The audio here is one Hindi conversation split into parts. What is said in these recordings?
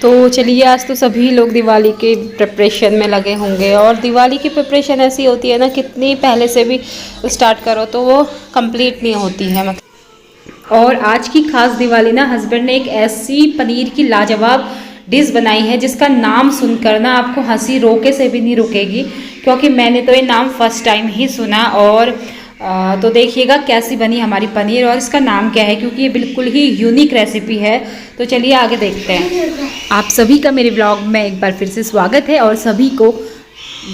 तो चलिए, आज तो सभी लोग दिवाली के प्रिपरेशन में लगे होंगे। और दिवाली की प्रिपरेशन ऐसी होती है ना, कितनी पहले से भी स्टार्ट करो तो वो कंप्लीट नहीं होती है मतलब। और आज की खास दिवाली ना, हस्बैंड ने एक ऐसी पनीर की लाजवाब डिश बनाई है जिसका नाम सुनकर ना आपको हंसी रोके से भी नहीं रुकेगी, क्योंकि मैंने तो ये नाम फर्स्ट टाइम ही सुना। और तो देखिएगा कैसी बनी हमारी पनीर और इसका नाम क्या है, क्योंकि ये बिल्कुल ही यूनिक रेसिपी है। तो चलिए आगे देखते हैं। आप सभी का मेरे ब्लॉग में एक बार फिर से स्वागत है और सभी को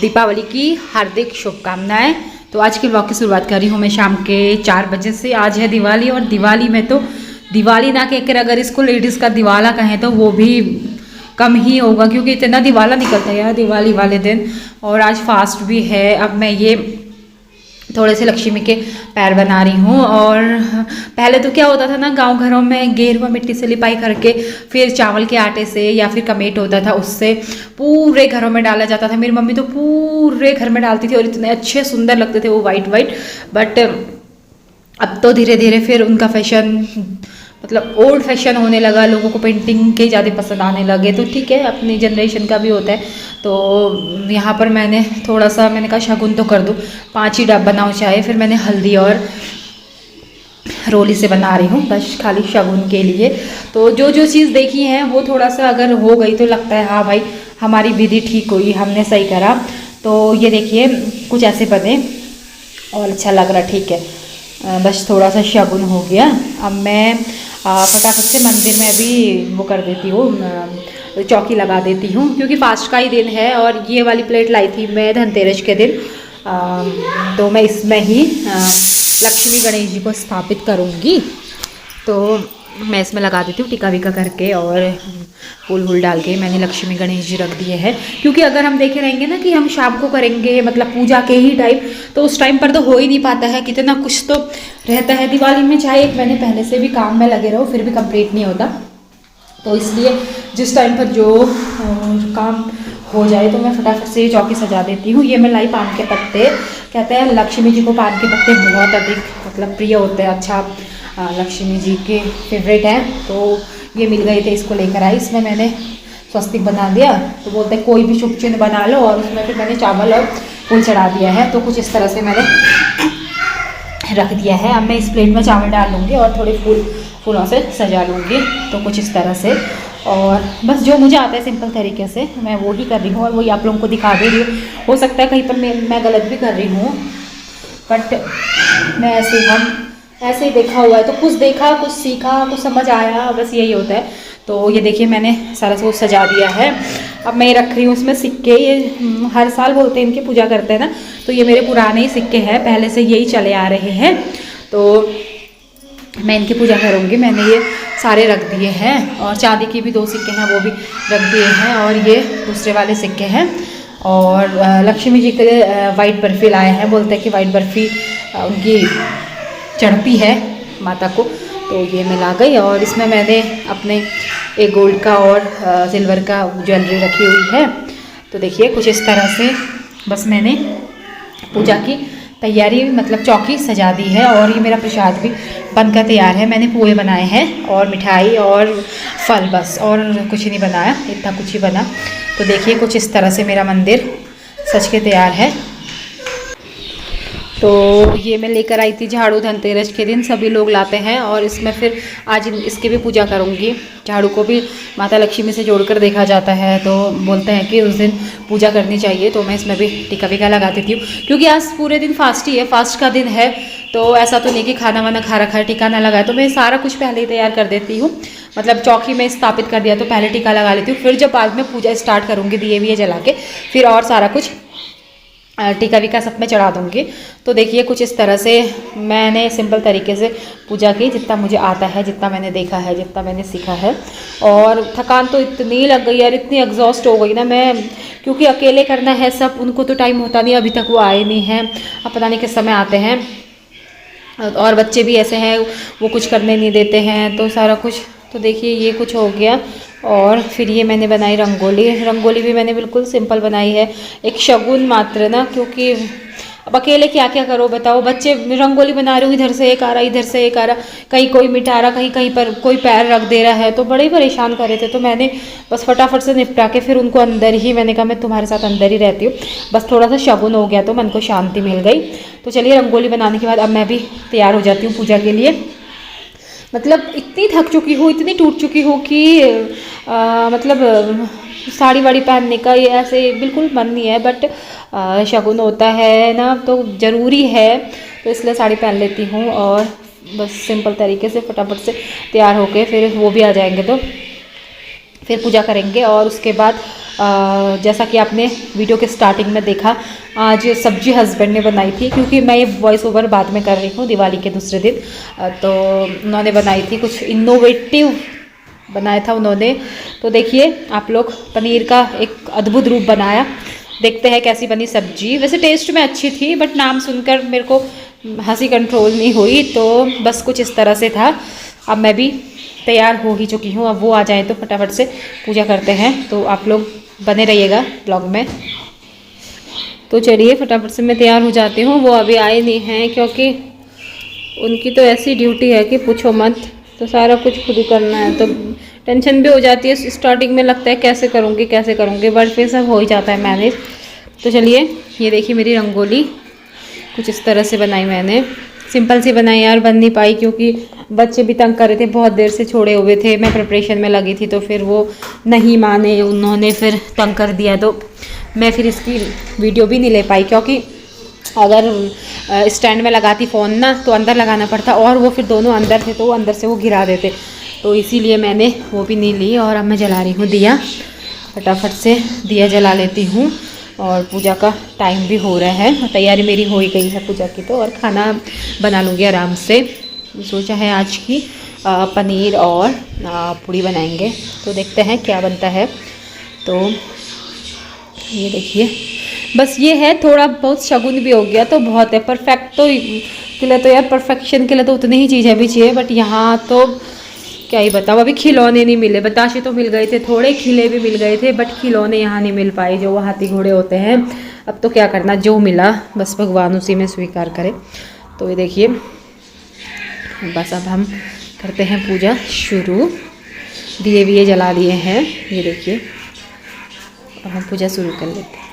दीपावली की हार्दिक शुभकामनाएं। तो आज के ब्लॉग की शुरुआत कर रही हूँ मैं शाम के 4 बजे से। आज है दिवाली और दिवाली में तो दिवाली ना कहकर अगर इसको लेडीज़ का दिवाला कहें तो वो भी कम ही होगा, क्योंकि इतना दिवाला निकलता है यार दिवाली वाले दिन। और आज फास्ट भी है। अब मैं ये थोड़े से लक्ष्मी के पैर बना रही हूँ। और पहले तो क्या होता था ना, गांव घरों में गेरुआ मिट्टी से लिपाई करके फिर चावल के आटे से या फिर कमेट होता था उससे पूरे घरों में डाला जाता था। मेरी मम्मी तो पूरे घर में डालती थी और इतने अच्छे सुंदर लगते थे वो वाइट वाइट। बट अब तो धीरे धीरे फिर उनका फैशन मतलब ओल्ड फैशन होने लगा, लोगों को पेंटिंग के ज़्यादा पसंद आने लगे। तो ठीक है, अपनी जनरेशन का भी होता है। तो यहाँ पर मैंने थोड़ा सा मैंने कहा शगुन तो कर दूँ, 5 ही डब बनाऊँ चाहे। फिर मैंने हल्दी और रोली से बना रही हूँ बस खाली शगुन के लिए। तो जो जो चीज़ देखी है वो थोड़ा सा अगर हो गई तो लगता है हाँ भाई हमारी विधि ठीक हुई, हमने सही करा। तो ये देखिए कुछ ऐसे बने और अच्छा लग रहा, ठीक है। बस थोड़ा सा शगुन हो गया। अब मैं फटाफट से मंदिर में भी वो कर देती हूँ, चौकी लगा देती हूँ, क्योंकि फास्ट का ही दिन है। और ये वाली प्लेट लाई थी मैं धनतेरस के दिन। तो मैं इसमें ही लक्ष्मी गणेश जी को स्थापित करूँगी। तो मैं इसमें लगा देती हूँ टिका विका करके और फूल वूल डाल के मैंने लक्ष्मी गणेश जी रख दिए हैं। क्योंकि अगर हम देखे रहेंगे ना कि हम शाम को करेंगे मतलब पूजा के ही टाइम, तो उस टाइम पर तो हो ही नहीं पाता है, कितना कुछ तो रहता है दिवाली में। चाहे 1 महीने पहले से भी काम में लगे रहो फिर भी कंप्लीट नहीं होता। तो इसलिए जिस टाइम पर जो काम हो जाए तो मैं फटाफट से चौकी सजा देती हूँ। ये मैं लाई पान के पत्ते, कहते हैं लक्ष्मी जी को पान के पत्ते बहुत अधिक मतलब प्रिय होते हैं। अच्छा लक्ष्मी जी के फेवरेट हैं, तो ये मिल गए थे, इसको लेकर आई। इसमें मैंने स्वस्तिक बना दिया। तो बोलते हैं कोई भी शुभ चिन्ह बना लो, और उसमें फिर मैंने चावल और फूल चढ़ा दिया है। तो कुछ इस तरह से मैंने रख दिया है। अब मैं इस प्लेट में चावल डाल लूँगी और थोड़े फूलों से सजा लूँगी। तो कुछ इस तरह से, और बस जो मुझे आता है सिंपल तरीके से मैं वो ही कर रही हूँ और वही आप लोगों को दिखा दे रही हूँ। हो सकता है कहीं पर मैं गलत भी कर रही हूँ, बट मैं ऐसे ही देखा हुआ है तो कुछ देखा, कुछ सीखा, कुछ समझ आया, बस यही होता है। तो ये देखिए मैंने सारा सब सजा दिया है। अब मैं रख रही हूँ इसमें सिक्के। ये हर साल बोलते हैं इनकी पूजा करते हैं ना, तो ये मेरे पुराने ही सिक्के हैं, पहले से यही चले आ रहे हैं। तो मैं इनकी पूजा करूँगी। मैंने ये सारे रख दिए हैं और चांदी की भी 2 सिक्के हैं वो भी रख दिए हैं, और ये दूसरे वाले सिक्के हैं। और लक्ष्मी जी के लिए वाइट बर्फ़ी लाए हैं। बोलते हैं कि वाइट बर्फ़ी उनकी चढ़ती है माता को, तो ये मैं ला गई। और इसमें मैंने अपने एक गोल्ड का और सिल्वर का ज्वेलरी रखी हुई है। तो देखिए कुछ इस तरह से बस मैंने पूजा की तैयारी मतलब चौकी सजा दी है। और ये मेरा प्रसाद भी बनकर तैयार है। मैंने पोहे बनाए हैं और मिठाई और फल, बस और कुछ नहीं बनाया, इतना कुछ ही बना। तो देखिए कुछ इस तरह से मेरा मंदिर सज के तैयार है। तो ये मैं लेकर आई थी झाड़ू धनतेरस के दिन, सभी लोग लाते हैं। और इसमें फिर आज इसकी भी पूजा करूँगी। झाड़ू को भी माता लक्ष्मी से जोड़कर देखा जाता है, तो बोलते हैं कि उस दिन पूजा करनी चाहिए। तो मैं इसमें भी टिका विका लगा देती हूँ, क्योंकि आज पूरे दिन फास्ट ही है, फास्ट का दिन है। तो ऐसा तो नहीं कि खाना वाना खा रखा है टिका ना लगाए, तो मैं सारा कुछ पहले ही तैयार कर देती हूँ। मतलब चौकी में स्थापित कर दिया तो पहले टिका लगा लेती हूँ, फिर जब बाद में पूजा स्टार्ट करूँगी दिए विए जला के, फिर और सारा कुछ टीका विका सब में चढ़ा दूँगी। तो देखिए कुछ इस तरह से मैंने सिंपल तरीके से पूजा की, जितना मुझे आता है, जितना मैंने देखा है, जितना मैंने सीखा है। और थकान तो इतनी लग गई यार, इतनी एग्जॉस्ट हो गई ना मैं, क्योंकि अकेले करना है सब, उनको तो टाइम होता नहीं, अभी तक वो आए नहीं हैं, अब पता नहीं किस समय आते हैं। और बच्चे भी ऐसे हैं वो कुछ करने नहीं देते हैं, तो सारा कुछ। तो देखिए ये कुछ हो गया। और फिर ये मैंने बनाई रंगोली। रंगोली भी मैंने बिल्कुल सिंपल बनाई है, एक शगुन मात्र ना, क्योंकि अब अकेले क्या क्या करो बताओ। बच्चे रंगोली बना रहे हो, इधर से एक आ रहा, इधर से एक आ रहा, कहीं कोई मिटा रहा, कहीं कहीं पर कोई पैर रख दे रहा है, तो बड़े ही परेशान कर रहे थे। तो मैंने बस फटाफट से निपटा के फिर उनको अंदर ही, मैंने कहा मैं तुम्हारे साथ अंदर ही रहती हूँ, बस थोड़ा सा शगुन हो गया तो मन को शांति मिल गई। तो चलिए रंगोली बनाने के बाद अब मैं भी तैयार हो जाती हूँ पूजा के लिए। मतलब इतनी थक चुकी हूँ, इतनी टूट चुकी हूँ कि मतलब साड़ी वाड़ी पहनने का ये ऐसे बिल्कुल मन नहीं है, बट शगुन होता है ना तो ज़रूरी है, तो इसलिए साड़ी पहन लेती हूँ और बस सिंपल तरीके से फटाफट से तैयार होके फिर वो भी आ जाएंगे तो फिर पूजा करेंगे। और उसके बाद जैसा कि आपने वीडियो के स्टार्टिंग में देखा, आज सब्जी हस्बैंड ने बनाई थी, क्योंकि मैं ये वॉइस ओवर बाद में कर रही हूँ दिवाली के दूसरे दिन। तो उन्होंने बनाई थी, कुछ इनोवेटिव बनाया था उन्होंने। तो देखिए आप लोग, पनीर का एक अद्भुत रूप बनाया। देखते हैं कैसी बनी सब्जी। वैसे टेस्ट में अच्छी थी, बट नाम सुनकर मेरे को हंसी कंट्रोल नहीं हुई, तो बस कुछ इस तरह से था। अब मैं भी तैयार हो ही चुकी हूँ, अब वो आ जाए तो फटाफट से पूजा करते हैं। तो आप लोग बने रहिएगा ब्लॉग में। तो चलिए फटाफट से मैं तैयार हो जाती हूँ। वो अभी आए नहीं हैं, क्योंकि उनकी तो ऐसी ड्यूटी है कि पूछो मत, तो सारा कुछ खुद ही करना है, तो टेंशन भी हो जाती है। स्टार्टिंग में लगता है कैसे करूँगी, बट फिर सब हो ही जाता है मैनेज। तो चलिए ये देखिए मेरी रंगोली कुछ इस तरह से बनाई मैंने। सिंपल सी बनाई यार, बन नहीं पाई क्योंकि बच्चे भी तंग कर रहे थे, बहुत देर से छोड़े हुए थे, मैं प्रिपरेशन में लगी थी, तो फिर वो नहीं माने, उन्होंने फिर तंग कर दिया, तो मैं फिर इसकी वीडियो भी नहीं ले पाई। क्योंकि अगर स्टैंड में लगाती फ़ोन ना तो अंदर लगाना पड़ता, और वो फिर दोनों अंदर थे तो वो अंदर से वो गिरा देते, तो इसीलिए मैंने वो भी नहीं ली। और अब मैं जला रही हूँ दिया, फटाफट से दिया जला लेती हूँ। और पूजा का टाइम भी हो रहा है, तैयारी मेरी हो ही गई है पूजा की तो। और खाना बना लूँगी आराम से। सोचा है आज की पनीर और पूड़ी बनाएंगे, तो देखते हैं क्या बनता है। तो ये देखिए बस ये है, थोड़ा बहुत शगुन भी हो गया तो बहुत है। परफेक्ट तो के लिए तो यार, परफेक्शन के लिए तो उतनी ही चीज़ें भी चाहिए, बट यहाँ तो क्या ही बताओ। अभी खिलौने नहीं मिले, बताशे तो मिल गए थे, थोड़े खिले भी मिल गए थे, बट खिलौने यहाँ नहीं मिल पाए, जो वो हाथी घोड़े होते हैं। अब तो क्या करना, जो मिला बस भगवान उसी में स्वीकार करे। तो ये देखिए बस अब हम करते हैं पूजा शुरू। दिए विए जला लिए हैं, ये देखिए अब हम पूजा शुरू कर लेते हैं।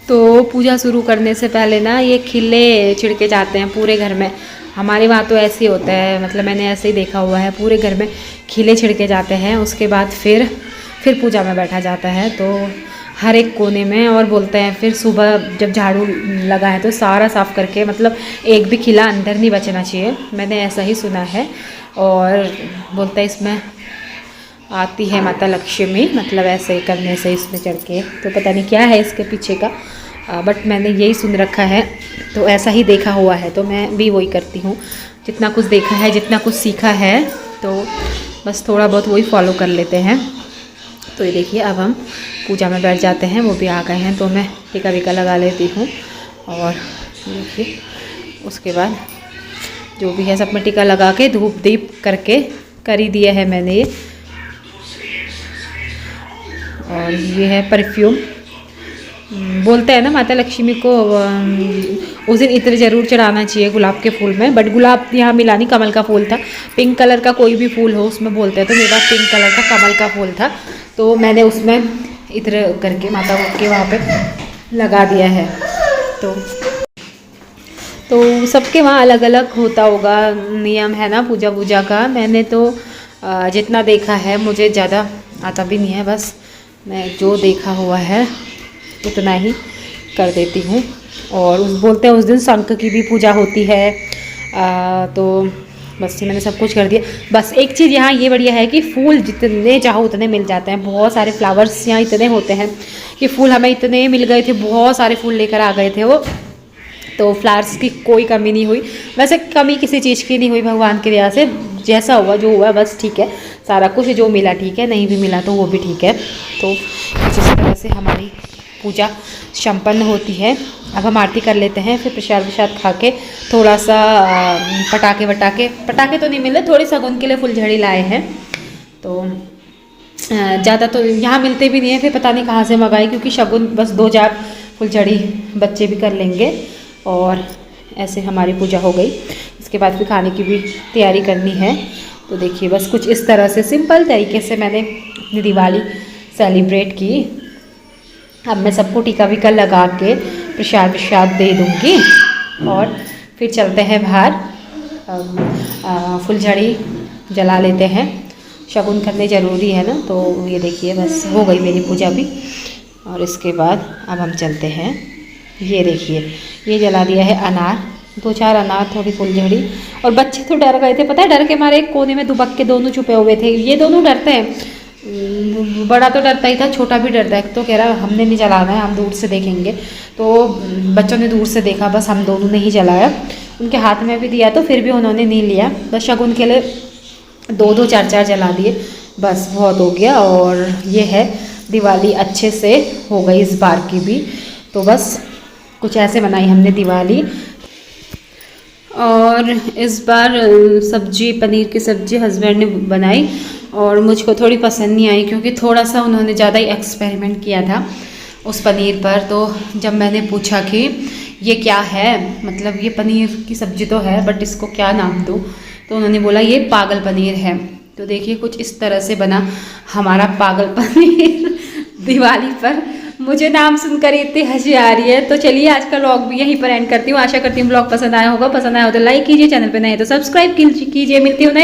तो पूजा शुरू करने से पहले ना ये खिले छिड़के जाते हैं पूरे घर में। हमारे वहाँ तो ऐसे ही होता है, मतलब मैंने ऐसे ही देखा हुआ है, पूरे घर में खिले छिड़के जाते हैं। उसके बाद फिर पूजा में बैठा जाता है, तो हर एक कोने में। और बोलते हैं फिर सुबह जब झाड़ू लगा है तो सारा साफ़ करके, मतलब एक भी खिला अंदर नहीं बचना चाहिए, मैंने ऐसा ही सुना है। और बोलते हैं इसमें आती है माता लक्ष्मी, मतलब ऐसे ही करने से इसमें चढ़ के, तो पता नहीं क्या है इसके पीछे का, बट मैंने यही सुन रखा है, तो ऐसा ही देखा हुआ है, तो मैं भी वही करती हूँ। जितना कुछ देखा है, जितना कुछ सीखा है, तो बस थोड़ा बहुत वही फॉलो कर लेते हैं। तो ये देखिए अब हम पूजा में बैठ जाते हैं। वो भी आ गए हैं, तो मैं टीका वीका लगा लेती हूँ। और देखिए उसके बाद जो भी है सब में टीका लगा के धूप दीप करके कर ही दिया है मैंने ये। और ये है परफ्यूम। बोलते हैं ना माता लक्ष्मी को उस दिन इत्र ज़रूर चढ़ाना चाहिए गुलाब के फूल में, बट गुलाब यहाँ मिला नहीं, कमल का फूल था। पिंक कलर का कोई भी फूल हो उसमें बोलते हैं, तो मेरे पास पिंक कलर का कमल का फूल था, तो मैंने उसमें इत्र करके माता के वहाँ पे लगा दिया है। तो सबके वहाँ अलग अलग होता होगा नियम है ना पूजा वूजा का। मैंने तो जितना देखा है, मुझे ज़्यादा आता भी नहीं है, बस मैं जो देखा हुआ है उतना ही कर देती हूँ। और बोलते हैं उस दिन शंख की भी पूजा होती है, तो बस मैंने सब कुछ कर दिया। बस एक चीज़ यहाँ ये बढ़िया है कि फूल जितने चाहो उतने मिल जाते हैं। बहुत सारे फ्लावर्स यहाँ इतने होते हैं कि फूल हमें इतने मिल गए थे, बहुत सारे फूल लेकर आ गए थे वो, तो फ्लावर्स की कोई कमी नहीं हुई। वैसे कमी किसी चीज़ की नहीं हुई भगवान की दया से, जैसा हुआ जो हुआ बस ठीक है। सारा कुछ जो मिला ठीक है, नहीं भी मिला तो वो भी ठीक है। तो इस तरह से हमारी पूजा संपन्न होती है। अब हम आरती कर लेते हैं, फिर प्रसाद खा के थोड़ा सा पटाखे तो नहीं मिले, थोड़ी शगुन के लिए फुलझड़ी लाए हैं। तो ज़्यादा तो यहाँ मिलते भी नहीं है, फिर पता नहीं कहाँ से मंगाए, क्योंकि शगुन बस 2 जार फुलझड़ी बच्चे भी कर लेंगे। और ऐसे हमारी पूजा हो गई। इसके बाद फिर खाने की भी तैयारी करनी है। तो देखिए बस कुछ इस तरह से सिंपल तरीके से मैंने अपनी दिवाली सेलिब्रेट की। अब मैं सबको टीका विका लगा के प्रसाद दे दूँगी और फिर चलते हैं बाहर, फुलझड़ी जला लेते हैं। शगुन करने ज़रूरी है ना। तो ये देखिए बस हो गई मेरी पूजा भी। और इसके बाद अब हम चलते हैं। ये देखिए ये जला दिया है अनार, 2-4 अनार, थोड़ी फुलझड़ी। और बच्चे तो डर गए थे, पता है, डर के मारे एक कोने में दुबक के दोनों छुपे हुए थे। ये दोनों डरते हैं, बड़ा तो डरता ही था, छोटा भी डरता है। तो कह रहा हमने नहीं जलाना है, हम दूर से देखेंगे। तो बच्चों ने दूर से देखा, बस हम दोनों ने ही जलाया। उनके हाथ में भी दिया तो फिर भी उन्होंने नहीं लिया। बस शगुन के लिए 2-2, 4-4 जला दिए, बस बहुत हो गया। और ये है दिवाली अच्छे से हो गई इस बार की भी। तो बस कुछ ऐसे बनाई हमने दिवाली। और इस बार सब्जी, पनीर की सब्जी हस्बैंड ने बनाई और मुझको थोड़ी पसंद नहीं आई, क्योंकि थोड़ा सा उन्होंने ज़्यादा ही एक्सपेरिमेंट किया था उस पनीर पर। तो जब मैंने पूछा कि ये क्या है, मतलब ये पनीर की सब्जी तो है बट इसको क्या नाम दूँ, तो उन्होंने बोला ये पागल पनीर है। तो देखिए कुछ इस तरह से बना हमारा पागल पनीर दिवाली पर। मुझे नाम सुनकर इतनी हंसी आ रही है। तो चलिए आज का व्लॉग भी यहीं पर एंड करती हूँ। आशा करती हूँ व्लॉग पसंद आया होगा। पसंद आया हो तो लाइक कीजिए, चैनल पर नए तो सब्सक्राइब कीजिए। मिलती हूँ नए